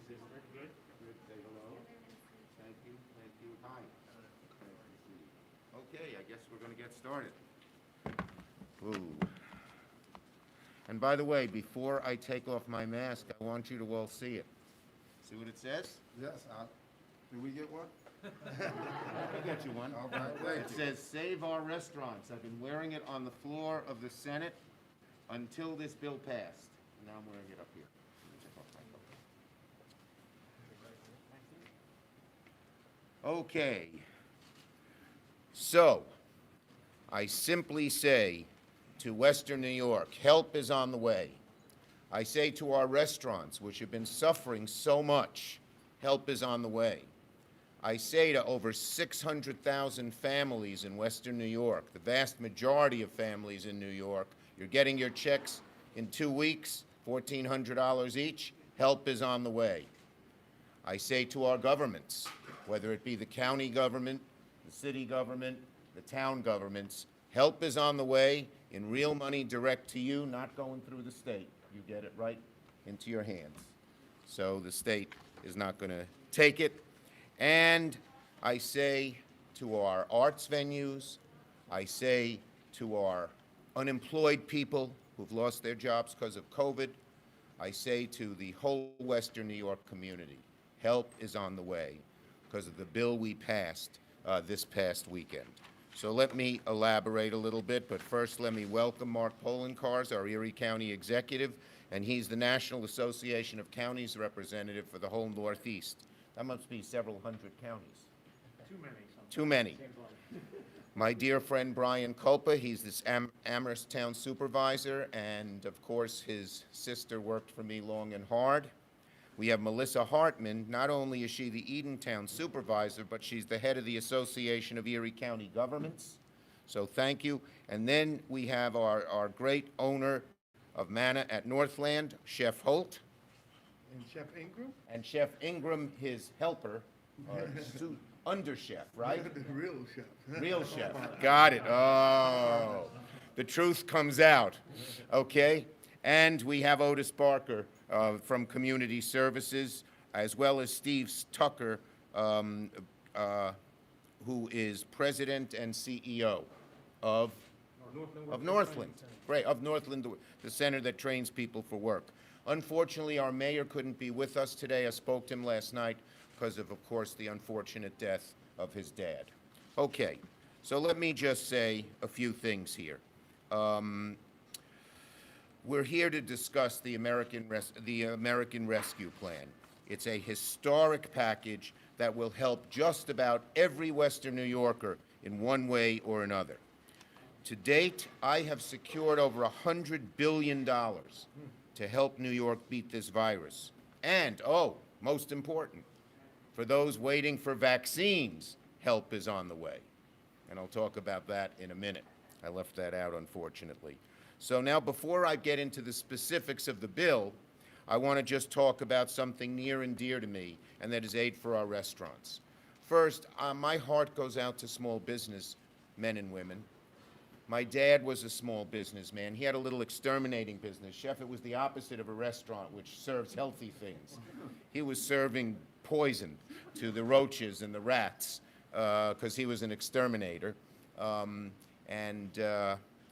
sister. Good. Good. Say hello. Thank you. Thank you. Hi. Nice to see you. Okay, I guess we're going to get started. Ooh. And by the way, before I take off my mask, I want you to all see it. See what it says? Yes, did we get one? I'll get you one. All right, thank It you. says, "Save our restaurants." I've been wearing it on the floor of the Senate until this bill passed. Now I'm wearing it up here. Let me take off my coat. Okay. So, I simply say to Western New York, help is on the way. I say to our restaurants, which have been suffering so much, help is on the way. I say to over 600,000 families in Western New York, the vast majority of families in New York, you're getting your checks in 2 weeks, $1,400 each, help is on the way. I say to our governments, whether it be the county government, the city government, the town governments, help is on the way in real money direct to you, not going through the state. You get it right into your hands. So the state is not going to take it. And I say to our arts venues, I say to our unemployed people who've lost their jobs because of COVID, I say to the whole Western New York community, help is on the way because of the bill we passed this past weekend. So let me elaborate a little bit, but first let me welcome Mark Polenkars, our Erie County executive, and he's the National Association of Counties representative for the whole Northeast. That must be several hundred counties. Too many. Too many. My dear friend Brian Culpa, he's this Amherst Town supervisor, and of course his sister worked for me long and hard. We have Melissa Hartman. Not only is she the Edentown supervisor, but she's the head of the Association of Erie County Governments. So thank you. And then we have our great owner of Manna at Northland, Chef Holt. And Chef Ingram? And Chef Ingram, his helper, or under chef, right? The real chef. Real chef. Got it. Oh, the truth comes out. Okay. And we have Otis Barker from Community Services, as well as Steve Tucker, who is president and CEO of Northland. Right, of Northland, the center that trains people for work. Unfortunately, our mayor couldn't be with us today. I spoke to him last night because of course, the unfortunate death of his dad. Okay, so let me just say a few things here. We're here to discuss the American Rescue Plan. It's a historic package that will help just about every Western New Yorker in one way or another. To date, I have secured over $100 billion to help New York beat this virus. And, oh, most important, for those waiting for vaccines, help is on the way. And I'll talk about that in a minute. I left that out, unfortunately. So now, before I get into the specifics of the bill, I want to just talk about something near and dear to me, and that is aid for our restaurants. First, my heart goes out to small business men and women. My dad was a small businessman. He had a little exterminating business. Chef, it was the opposite of a restaurant, which serves healthy things. He was serving poison to the roaches and the rats because he was an exterminator.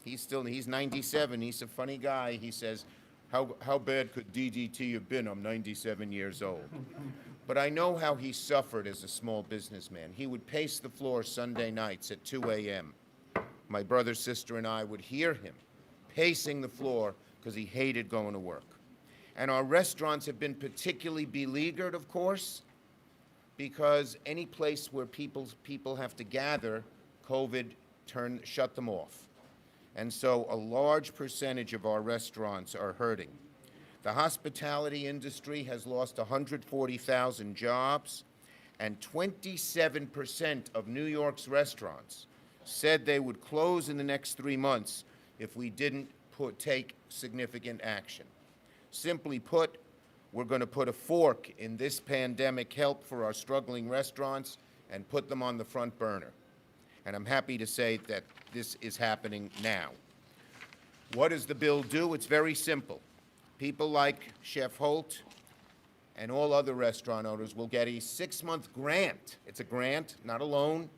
He's 97. He's a funny guy. He says, how bad could DDT have been? I'm 97 years old. But I know how he suffered as a small businessman. He would pace the floor Sunday nights at 2 a.m. My brother, sister, and I would hear him pacing the floor because he hated going to work. And our restaurants have been particularly beleaguered, of course, because any place where people have to gather, COVID shut them off. And so a large percentage of our restaurants are hurting. The hospitality industry has lost 140,000 jobs, and 27% of New York's restaurants said they would close in the next 3 months if we didn't take significant action. Simply put, we're going to put a fork in this pandemic help for our struggling restaurants and put them on the front burner. And I'm happy to say that this is happening now. What does the bill do? It's very simple. People like Chef Holt, and all other restaurant owners will get a 6-month grant. It's a grant, not a loan.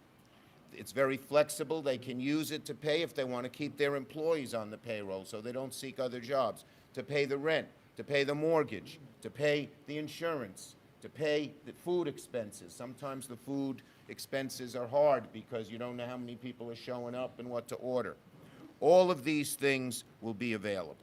It's very flexible. They can use it to pay if they want to keep their employees on the payroll so they don't seek other jobs, to pay the rent, to pay the mortgage, to pay the insurance, to pay the food expenses. Sometimes the food expenses are hard because you don't know how many people are showing up and what to order. All of these things will be available.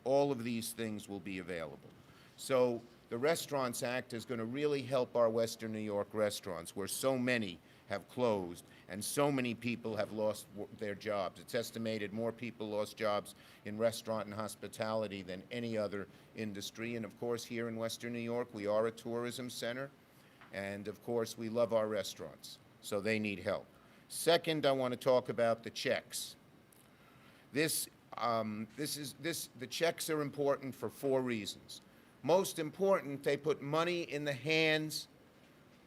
All of these things will be available. So the Restaurants Act is going to really help our Western New York restaurants, where so many have closed and so many people have lost their jobs. It's estimated more people lost jobs in restaurant and hospitality than any other industry. And of course, here in Western New York, we are a tourism center. And of course, we love our restaurants, so they need help. Second, I want to talk about the checks. The checks are important for 4 reasons. Most important, they put money in the hands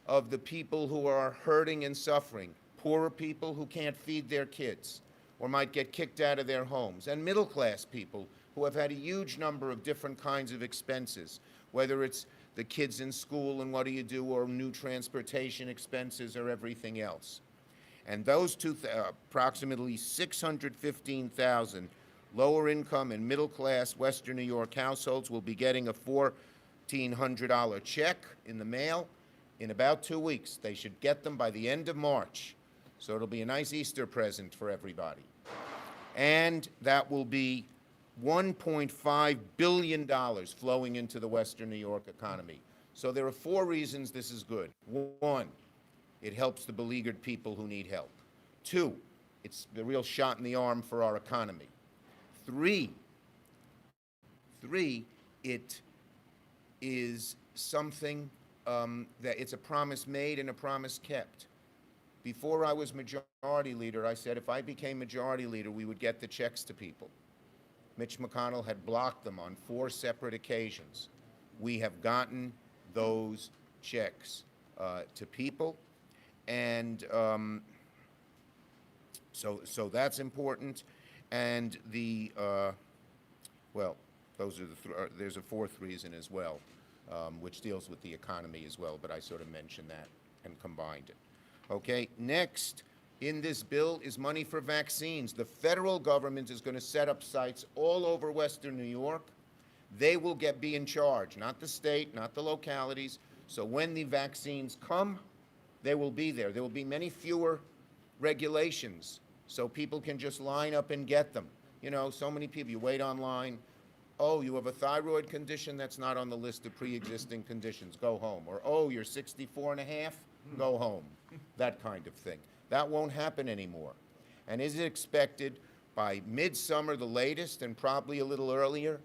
of the people who are hurting and suffering, poorer people who can't feed their kids or might get kicked out of their homes, and middle-class people who have had a huge number of different kinds of expenses, whether it's the kids in school and what do you do, or new transportation expenses or everything else. And those approximately 615,000 lower income and middle class Western New York households will be getting a $1,400 check in the mail in about 2 weeks. They should get them by the end of March. So it'll be a nice Easter present for everybody. And that will be $1.5 billion flowing into the Western New York economy. So there are 4 reasons this is good. 1, it helps the beleaguered people who need help. 2, it's the real shot in the arm for our economy. 3, it is something that it's a promise made and a promise kept. Before I was majority leader, I said if I became majority leader, we would get the checks to people. Mitch McConnell had blocked them on 4 separate occasions. We have gotten those checks to people, and so that's important. And well, those are there's a 4th reason as well, which deals with the economy as well, but I sort of mentioned that and combined it. Okay, next in this bill is money for vaccines. The federal government is going to set up sites all over Western New York. They will be in charge, not the state, not the localities. So when the vaccines come, they will be there. There will be many fewer regulations, so people can just line up and get them. You know, so many people, you wait online. Oh, you have a thyroid condition that's not on the list of pre-existing conditions, go home. Or, oh, you're 64 and a half, go home. That kind of thing. That won't happen anymore. And is it expected by midsummer, the latest, and probably a little earlier,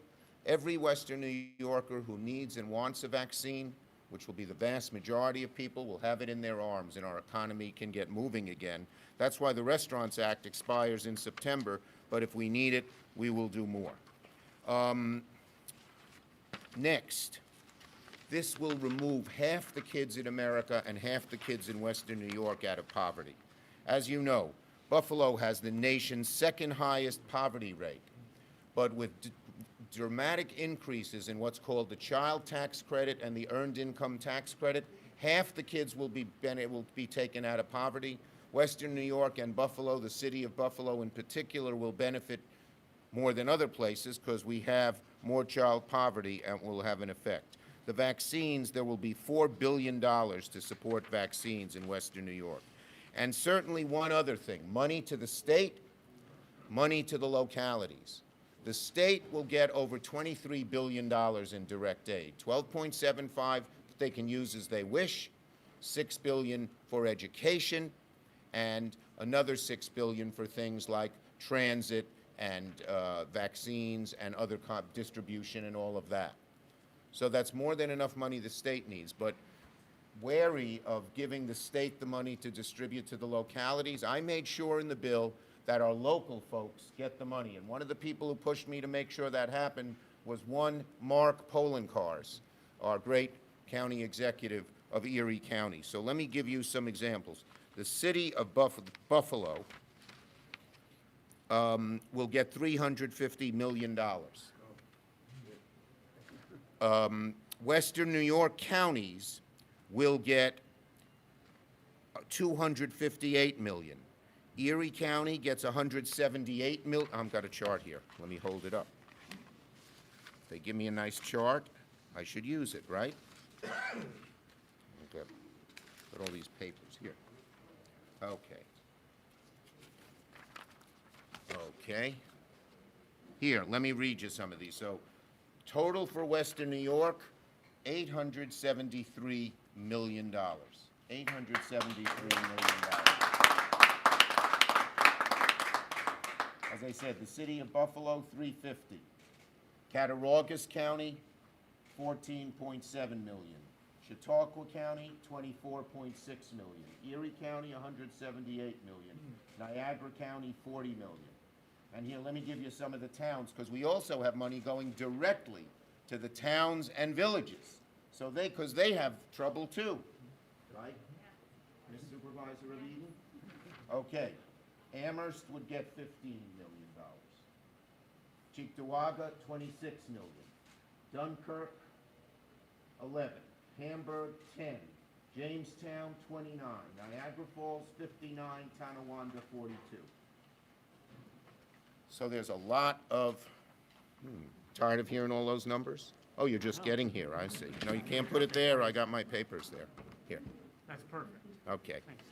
every Western New Yorker who needs and wants a vaccine, which will be the vast majority of people, will have it in their arms and our economy can get moving again. That's why the Restaurants Act expires in September, but if we need it, we will do more. Next, this will remove half the kids in America and half the kids in Western New York out of poverty. As you know, Buffalo has the nation's 2nd highest poverty rate, but with dramatic increases in what's called the child tax credit and the earned income tax credit, half the kids will be taken out of poverty. Western New York and Buffalo, the city of Buffalo in particular, will benefit more than other places because we have more child poverty and will have an effect. The vaccines, there will be $4 billion to support vaccines in Western New York. And certainly one other thing, money to the state, money to the localities. The state will get over $23 billion in direct aid, 12.75 they can use as they wish, $6 billion for education, and another $6 billion for things like transit and vaccines and other distribution and all of that. So that's more than enough money the state needs, but wary of giving the state the money to distribute to the localities, I made sure in the bill that our local folks get the money. And one of the people who pushed me to make sure that happened was one Mark Polenkars, our great county executive of Erie County. So let me give you some examples. The city of Buffalo will get $350 million. Western New York counties will get 258 million. Erie County gets 178 million. I've got a chart here. Let me hold it up. If they give me a nice chart, I should use it, right? Okay. Put all these papers here. Okay. Okay. Here, let me read you some of these. So, total for Western New York, $873 million. $873 million. As I said, the city of Buffalo, 350. Cattaraugus County, 14.7 million. Chautauqua County, 24.6 million. Erie County, 178 million. Niagara County, 40 million. And here, let me give you some of the towns, because we also have money going directly to the towns and villages. So because they have trouble too, right? Ms. Supervisor of Eden? Okay. Amherst would get $15 million. Cheektowaga, 26 million. Dunkirk, 11. Hamburg, 10. Jamestown, 29. Niagara Falls, 59. Tonawanda, 42. So there's a lot of, tired of hearing all those numbers? Oh, you're just getting here, I see. No, you can't put it there, I got my papers there. Here, That's perfect. okay. Thanks.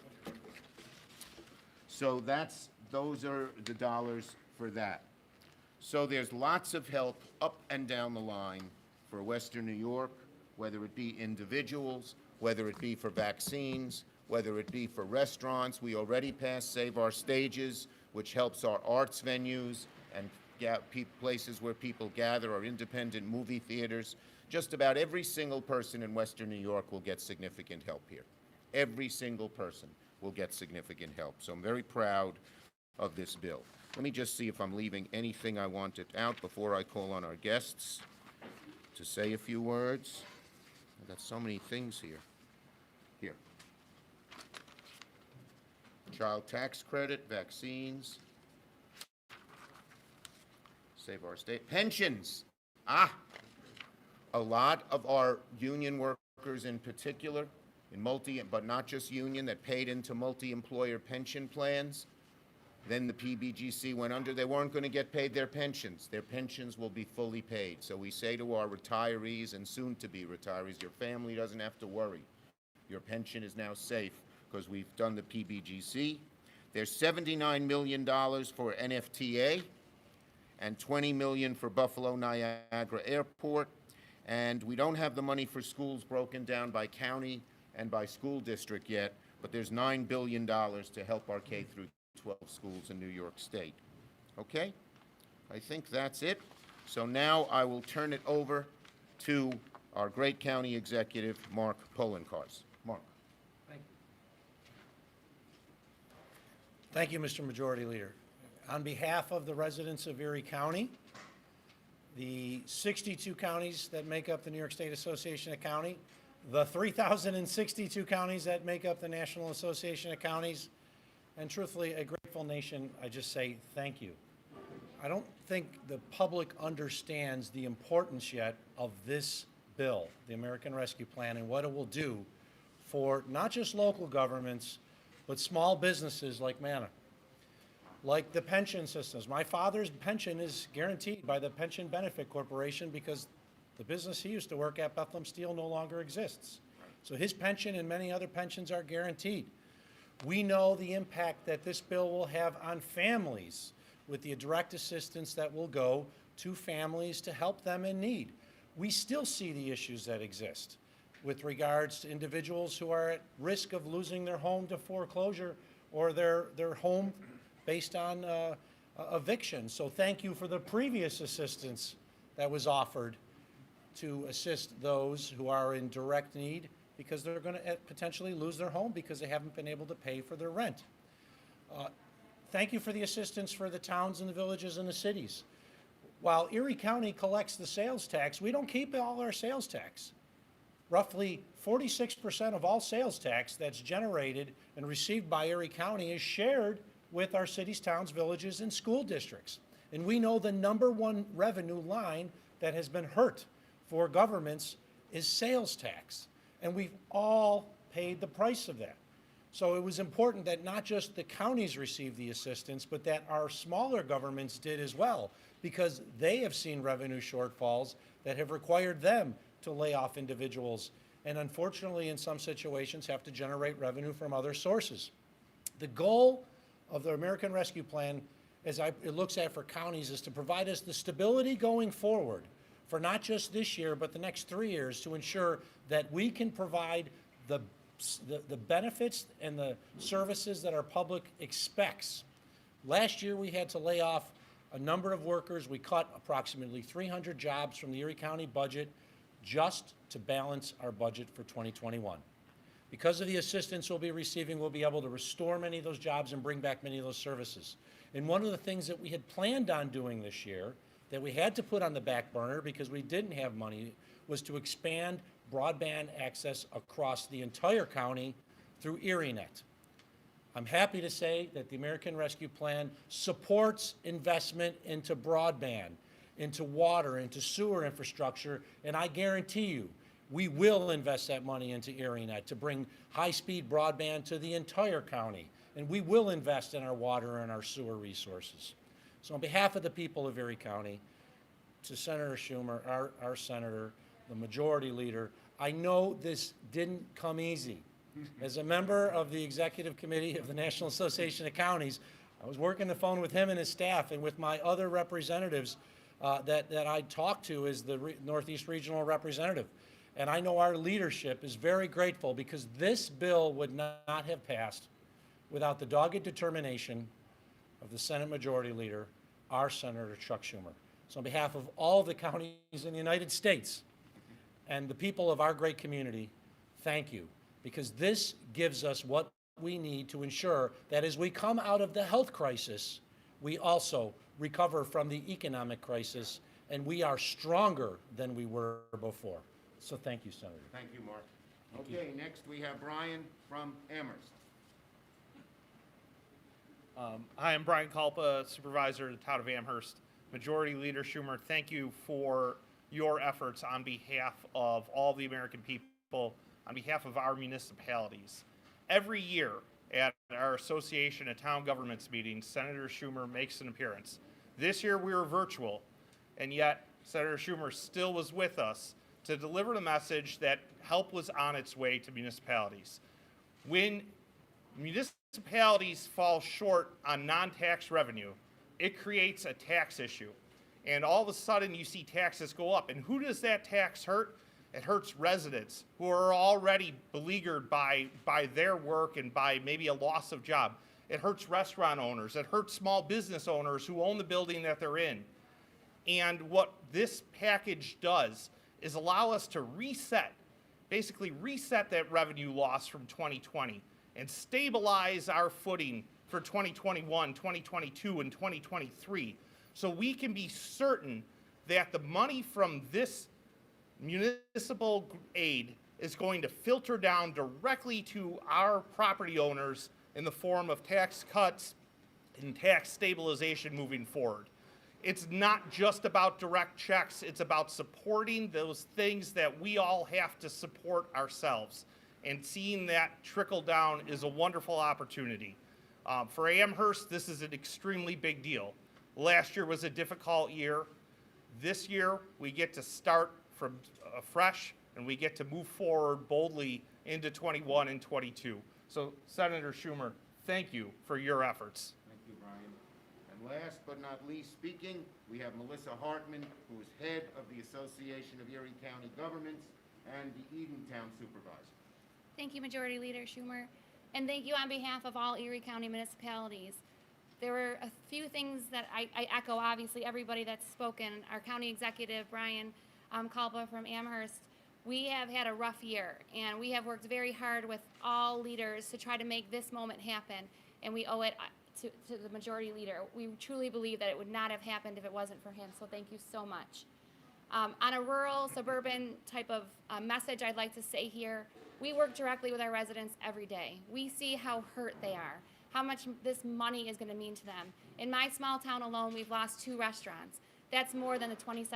So those are the dollars for that. So there's lots of help up and down the line for Western New York, whether it be individuals, whether it be for vaccines, whether it be for restaurants. We already passed Save Our Stages, which helps our arts venues and places where people gather, our independent movie theaters. Just about every single person in Western New York will get significant help here. Every single person will get significant help. So I'm very proud of this bill. Let me just see if I'm leaving anything I wanted out before I call on our guests to say a few words. I've got so many things here. Here. Child tax credit, vaccines. Save Our State. Pensions. A lot of our union workers in particular, but not just union, that paid into multi-employer pension plans. Then the PBGC went under. They weren't going to get paid their pensions. Their pensions will be fully paid. So we say to our retirees and soon-to-be retirees, your family doesn't have to worry. Your pension is now safe because we've done the PBGC. There's $79 million for NFTA and $20 million for Buffalo Niagara Airport. And we don't have the money for schools broken down by county and by school district yet, but there's $9 billion to help our K through 12 schools in New York State. Okay? I think that's it. So now I will turn it over to our great county executive, Mark Polenkars. Mark. Thank you, Mr. Majority Leader. On behalf of the residents of Erie County, the 62 counties that make up the New York State Association of County, the 3,062 counties that make up the National Association of Counties, and truthfully, a grateful nation, I just say thank you. I don't think the public understands the importance yet of this bill, the American Rescue Plan, and what it will do for not just local governments, but small businesses like Manna, like the pension systems. My father's pension is guaranteed by the Pension Benefit Corporation because the business he used to work at, Bethlehem Steel, no longer exists. So his pension and many other pensions are guaranteed. We know the impact that this bill will have on families with the direct assistance that will go to families to help them in need. We still see the issues that exist with regards to individuals who are at risk of losing their home to foreclosure or their home based on eviction. So thank you for the previous assistance that was offered to assist those who are in direct need because they're going to potentially lose their home because they haven't been able to pay for their rent. Thank you for the assistance for the towns and the villages and the cities. While Erie County collects the sales tax, we don't keep all our sales tax. Roughly 46% of all sales tax that's generated and received by Erie County is shared with our cities, towns, villages, and school districts. And we know the #1 revenue line that has been hurt for governments is sales tax. And we've all paid the price of that. So it was important that not just the counties received the assistance, but that our smaller governments did as well, because they have seen revenue shortfalls that have required them to lay off individuals, and unfortunately, in some situations, have to generate revenue from other sources. The goal of the American Rescue Plan, as it looks at for counties, is to provide us the stability going forward for not just this year, but the next 3 years, to ensure that we can provide the benefits and the services that our public expects. Last year, we had to lay off a number of workers. We cut approximately 300 jobs from the Erie County budget just to balance our budget for 2021. Because of the assistance we'll be receiving, we'll be able to restore many of those jobs and bring back many of those services. And one of the things that we had planned on doing this year, that we had to put on the back burner because we didn't have money, was to expand broadband access across the entire county through ErieNet. I'm happy to say that the American Rescue Plan supports investment into broadband, into water, into sewer infrastructure, and I guarantee you, we will invest that money into ErieNet to bring high-speed broadband to the entire county, and we will invest in our water and our sewer resources. So on behalf of the people of Erie County, to Senator Schumer, our senator, the majority leader, I know this didn't come easy. As a member of the executive committee of the National Association of Counties, I was working the phone with him and his staff and with my other representatives that I talked to as the Northeast Regional Representative. And I know our leadership is very grateful, because this bill would not have passed without the dogged determination of the Senate Majority Leader, our Senator Chuck Schumer. So on behalf of all the counties in the United States and the people of our great community, thank you, because this gives us what we need to ensure that as we come out of the health crisis, we also recover from the economic crisis, and we are stronger than we were before. So thank you, Senator. Thank you, Mark. Okay, next we have Brian from Amherst. Hi, I'm Brian Kalpa, Supervisor of the Town of Amherst. Majority Leader Schumer, thank you for your efforts on behalf of all the American people, on behalf of our municipalities. Every year at our Association of Town Governments meetings, Senator Schumer makes an appearance. This year we were virtual, and yet Senator Schumer still was with us to deliver the message that help was on its way to municipalities. When municipalities fall short on non-tax revenue, it creates a tax issue. And all of a sudden you see taxes go up. And who does that tax hurt? It hurts residents who are already beleaguered by their work and by maybe a loss of job. It hurts restaurant owners. It hurts small business owners who own the building that they're in. And what this package does is allow us to basically reset that revenue loss from 2020 and stabilize our footing for 2021, 2022, and 2023. So we can be certain that the money from this municipal aid is going to filter down directly to our property owners in the form of tax cuts and tax stabilization moving forward. It's not just about direct checks, it's about supporting those things that we all have to support ourselves. And seeing that trickle down is a wonderful opportunity. For Amherst, this is an extremely big deal. Last year was a difficult year. This year, we get to start from fresh, and we get to move forward boldly into 21 and 22. So, Senator Schumer, thank you for your efforts. Thank you, Brian. And last but not least speaking, we have Melissa Hartman, who is head of the Association of Erie County Governments and the Edentown Supervisor. Thank you, Majority Leader Schumer, and thank you on behalf of all Erie County municipalities. There were a few things that I echo, obviously, everybody that's spoken. Our county executive, Brian Kalpa from Amherst, we have had a rough year, and we have worked very hard with all leaders to try to make this moment happen, and we owe it to the Majority Leader. We truly believe that it would not have happened if it wasn't for him, so thank you so much. On a rural, suburban type of message I'd like to say here, we work directly with our residents every day. We see how hurt they are, how much this money is going to mean to them. In my small town alone, we've lost 2 restaurants. That's more than the 27%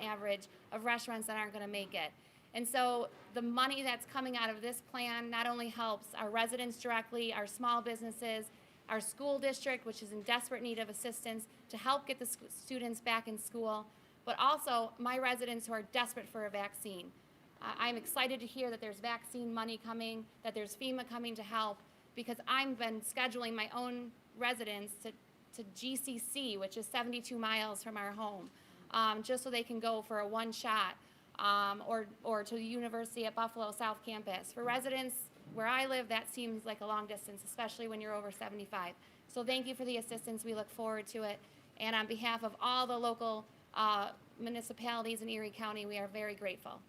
average of restaurants that aren't going to make it. And so the money that's coming out of this plan not only helps our residents directly, our small businesses, our school district, which is in desperate need of assistance to help get the students back in school, but also my residents who are desperate for a vaccine. I'm excited to hear that there's vaccine money coming, that there's FEMA coming to help, because I've been scheduling my own residents to GCC, which is 72 miles from our home, just so they can go for a one shot, or to the University at Buffalo South Campus. For residents where I live, that seems like a long distance, especially when you're over 75. So thank you for the assistance. We look forward to it. And on behalf of all the local municipalities in Erie County, we are very grateful.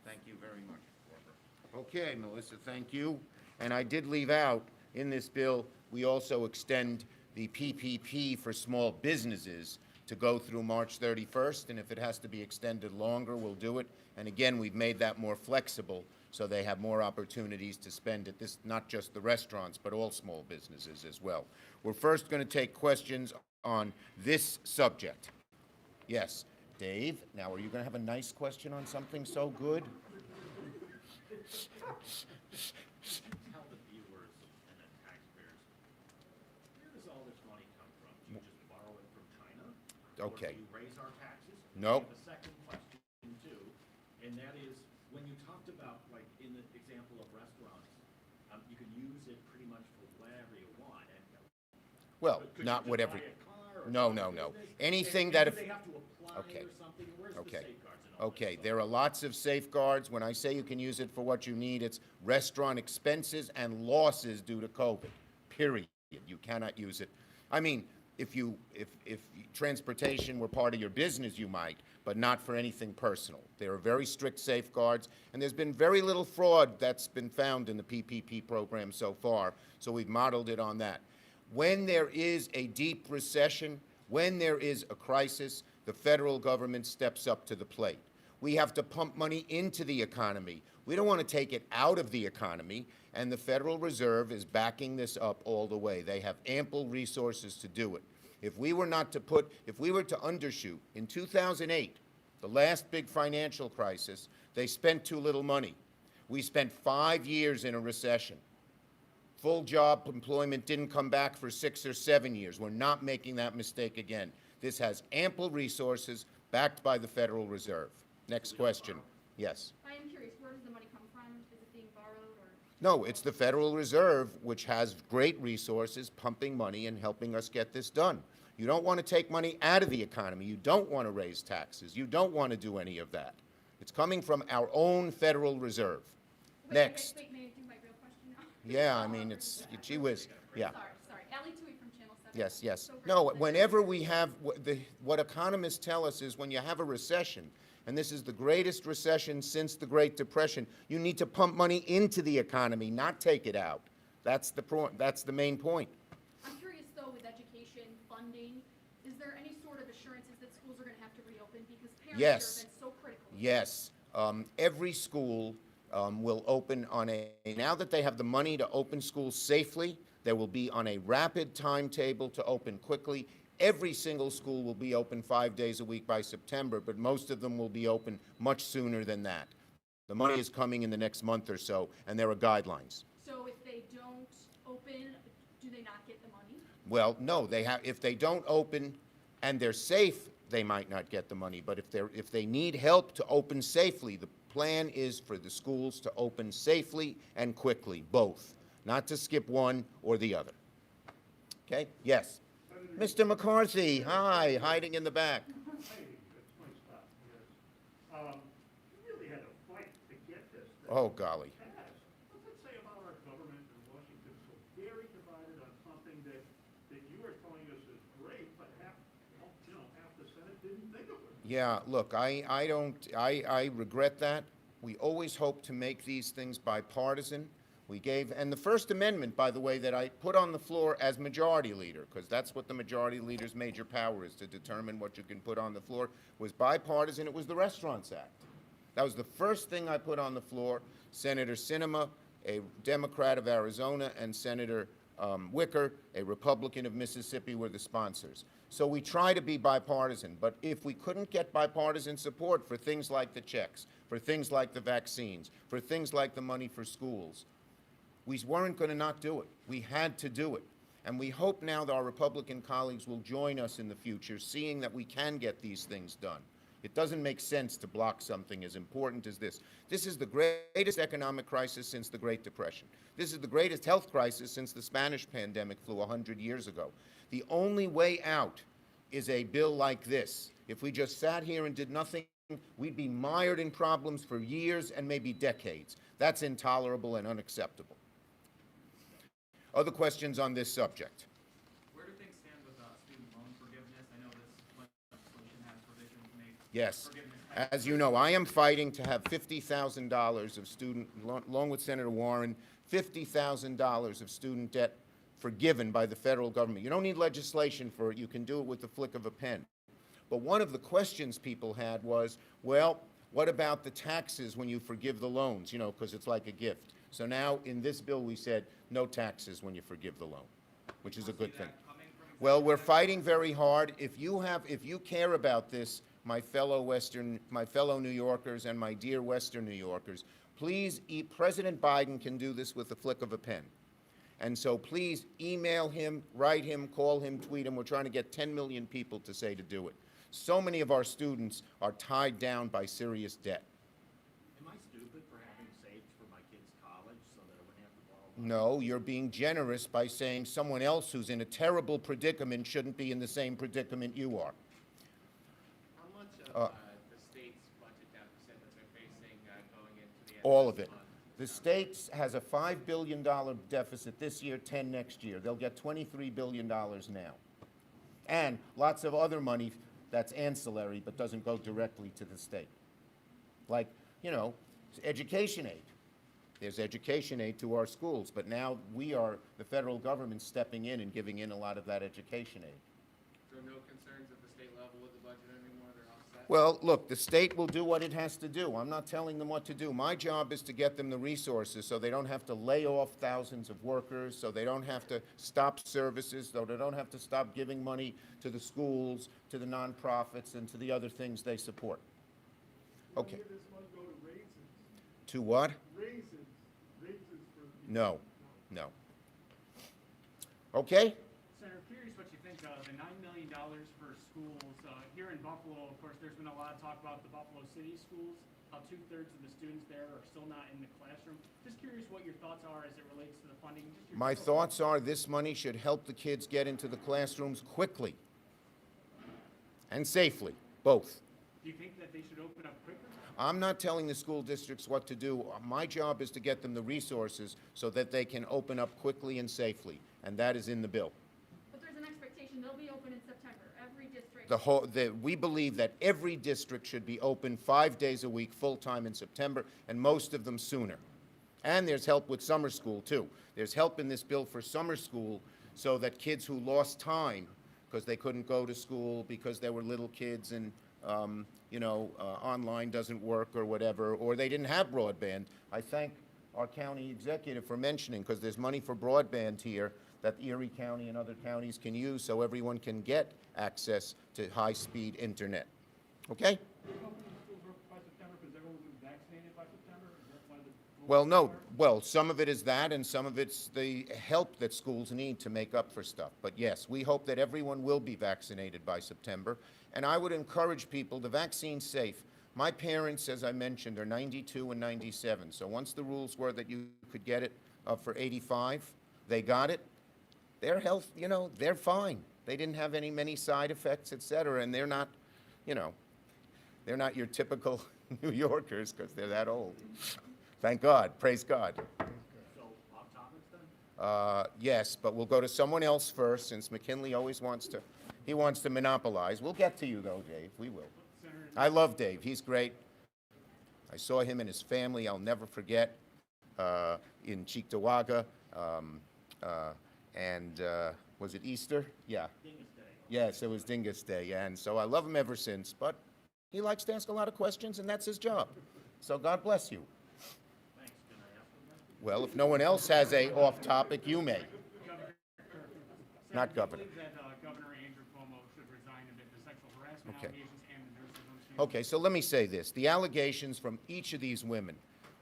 Thank you very much, Barbara. Okay, Melissa, thank you. And I did leave out, in this bill, we also extend the PPP for small businesses to go through March 31st, and if it has to be extended longer, we'll do it. And again, we've made that more flexible so they have more opportunities to spend at this, not just the restaurants, but all small businesses as well. We're first going to take questions on this subject. Yes, Dave, now are you going to have a nice question on something so good? Tell the viewers and the taxpayers, where does all this money come from? Do you just borrow it from China? Okay. Or do you raise our taxes? No. I have a second question too, and that is, when you talked about, like, in the example of restaurants, you can use it pretty much for whatever you want. And Well, could you not just whatever. buy a car or No, start a no, no. business? Anything And that do if- they have to apply Okay. or something? Where's Okay. the safeguards and all that Okay, stuff? there are lots of safeguards. When I say you can use it for what you need, it's restaurant expenses and losses due to COVID, period. You cannot use it. I mean, if transportation were part of your business, you might, but not for anything personal. There are very strict safeguards, and there's been very little fraud that's been found in the PPP program so far, so we've modeled it on that. When there is a deep recession, when there is a crisis, the federal government steps up to the plate. We have to pump money into the economy. We don't want to take it out of the economy, and the Federal Reserve is backing this up all the way. They have ample resources to do it. If we were to undershoot, in 2008, the last big financial crisis, they spent too little money. We spent 5 years in a recession. Full job employment didn't come back for 6 or 7 years. We're not making that mistake again. This has ample resources backed by the Federal Reserve. Next question. Yes. I am curious, where does the money come from? Is it being borrowed or? No, it's the Federal Reserve, which has great resources, pumping money and helping us get this done. You don't want to take money out of the economy. You don't want to raise taxes. You don't want to do any of that. It's coming from our own Federal Reserve. Next. Wait, may I do my real question now? Yeah, I mean, it's, gee whiz, yeah. Sorry. Ellie Tui from Channel 7. Yes, yes. So No, grateful that whenever we have, what economists tell us is when you have a recession, and this is the greatest recession since the Great Depression, you need to pump money into the economy, not take it out. That's the main point. I'm curious though, with education funding, is there any sort of assurances that schools are going to have to reopen because parents Yes. have been so critical? Yes, every school will open on now that they have the money to open schools safely, they will be on a rapid timetable to open quickly. Every single school will be open 5 days a week by September, but most of them will be open much sooner than that. The money is coming in the next month or so, and there are guidelines. So if they don't open, do they not get the money? Well, no, if they don't open and they're safe, they might not get the money, but if they need help to open safely, the plan is for the schools to open safely and quickly, both, not to skip one or the other. Okay? Yes. Mr. McCarthy, hi, hiding in the back. Hey, that's my stuff, yes. You really had to fight to get this thing Oh, golly. passed. What's it say about our government in Washington so very divided on something that you are telling us is great, but half the Senate didn't think it was? Yeah, look, I regret that. We always hope to make these things bipartisan. And the First Amendment, by the way, that I put on the floor as majority leader, because that's what the majority leader's major power is, to determine what you can put on the floor, was bipartisan. It was the Restaurants Act. That was the first thing I put on the floor. Senator Sinema, a Democrat of Arizona, and Senator Wicker, a Republican of Mississippi, were the sponsors. So we try to be bipartisan, but if we couldn't get bipartisan support for things like the checks, for things like the vaccines, for things like the money for schools. We weren't going to not do it. We had to do it. And we hope now that our Republican colleagues will join us in the future, seeing that we can get these things done. It doesn't make sense to block something as important as this. This is the greatest economic crisis since the Great Depression. This is the greatest health crisis since the Spanish pandemic flew 100 years ago. The only way out is a bill like this. If we just sat here and did nothing, we'd be mired in problems for years and maybe decades. That's intolerable and unacceptable. Other questions on this subject? Where do things stand with student loan forgiveness? I know this legislation has provisions to make Yes. forgiveness. As you know, I am fighting to have $50,000 of student, along with Senator Warren, $50,000 of student debt forgiven by the federal government. You don't need legislation for it. You can do it with the flick of a pen. But one of the questions people had was, well, what about the taxes when you forgive the loans, you know, because it's like a gift. So now in this bill we said no taxes when you forgive the loan, which is a good thing. Well, we're fighting very hard. If you care about this, my fellow New Yorkers and my dear Western New Yorkers, please, President Biden can do this with the flick of a pen. And so please email him, write him, call him, tweet him. We're trying to get 10 million people to say to do it. So many of our students are tied down by serious debt. Am I stupid for having saved for my kid's college so that I wouldn't have to borrow money? No, you're being generous by saying someone else who's in a terrible predicament shouldn't be in the same predicament you are. How much of the state's budget deficit that they're facing going into the end All of of this it. month? The state has a $5 billion deficit this year, 10 next year. They'll get $23 billion now. And lots of other money that's ancillary but doesn't go directly to the state. Like, you know, education aid. There's education aid to our schools, but now the federal government stepping in and giving in a lot of that education aid. So no concerns at the state level with the budget anymore? They're all set? Well, look, the state will do what it has to do. I'm not telling them what to do. My job is to get them the resources so they don't have to lay off thousands of workers, so they don't have to stop services, so they don't have to stop giving money to the schools, to the nonprofits, and to the other things they support. Okay. Will any of this money go to raises? To what? Raises for. No, no. Okay? Senator, curious what you think of the $9 million for schools. Here in Buffalo, of course, there's been a lot of talk about the Buffalo City schools. How 2/3 of the students there are still not in the classroom. Just curious what your thoughts are as it relates to the funding. Just your My thoughts. thoughts are this money should help the kids get into the classrooms quickly and safely, both. Do you think that they should open up quicker? I'm not telling the school districts what to do. My job is to get them the resources so that they can open up quickly and safely, and that is in the bill. But there's an expectation they'll be open in September, every district. We believe that every district should be open 5 days a week, full-time in September, and most of them sooner. And there's help with summer school, too. There's help in this bill for summer school so that kids who lost time because they couldn't go to school because they were little kids and online doesn't work or whatever, or they didn't have broadband. I thank our county executive for mentioning, because there's money for broadband here that Erie County and other counties can use so everyone can get access to high-speed internet. Okay? Opening schools by September because everyone will be vaccinated by September? Is that one of the goals Well, no. are? Well, some of it is that, and some of it's the help that schools need to make up for stuff. But yes, we hope that everyone will be vaccinated by September. And I would encourage people, the vaccine's safe. My parents, as I mentioned, are 92 and 97. So once the rules were that you could get it for 85, they got it. Their health, they're fine. They didn't have many side effects, et cetera, and they're not your typical New Yorkers because they're that old. Thank God. Praise God. So, off topics then? Yes, but we'll go to someone else first, since McKinley always wants to monopolize. We'll get to you, though, Dave. We will. Senator, I love Dave. He's great. I saw him and his family, I'll never forget, in Cheektowaga. Was it Easter? Yeah. Dingus Day. Yes, it was Dingus Day, yeah, and so I love him ever since. But he likes to ask a lot of questions, and that's his job. So God bless you. Thanks. Can I ask them that? Well, if no one else has a off-topic, you may. Governor, Not Senator, Governor. do you believe that Governor Andrew Cuomo should resign amid the sexual harassment Okay. allegations and the nursing home scandal? Okay, so let me say this. The allegations from each of these women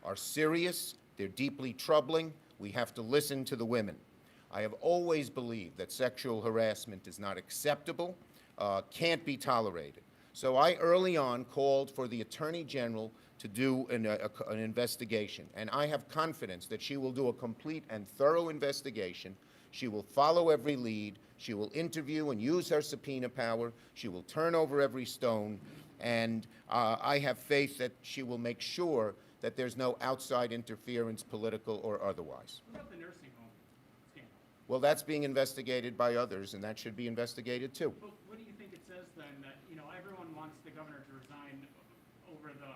are serious, they're deeply troubling. We have to listen to the women. I have always believed that sexual harassment is not acceptable, can't be tolerated. So I early on called for the Attorney General to do an investigation, and I have confidence that she will do a complete and thorough investigation. She will follow every lead. She will interview and use her subpoena power. She will turn over every stone, and I have faith that she will make sure that there's no outside interference, political or otherwise. What about the nursing home scandal? Well, that's being investigated by others, and that should be investigated too. But what do you think it says then that, you know, everyone wants the governor to resign over the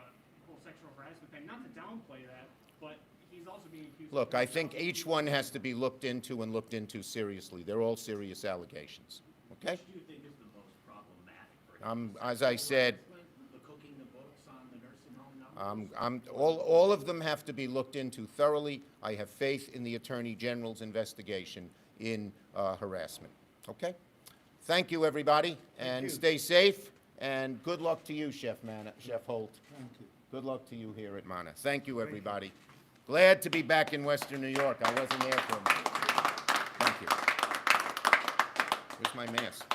whole sexual harassment thing? Not to downplay that, but he's also being accused. Look, I think each one has to be looked into and looked into seriously. They're all serious allegations, okay? Which do you think is the most problematic for him? As I said, The cooking the books on the nursing home numbers? all of them have to be looked into thoroughly. I have faith in the Attorney General's investigation in harassment, okay? Thank you, everybody, and you. stay safe, and good luck to you, Chef Holt. Thank you. Good luck to you here at Mana. Thank you, everybody. Glad to be back in Western New York. I wasn't there for a minute. Thank you. Where's my mask?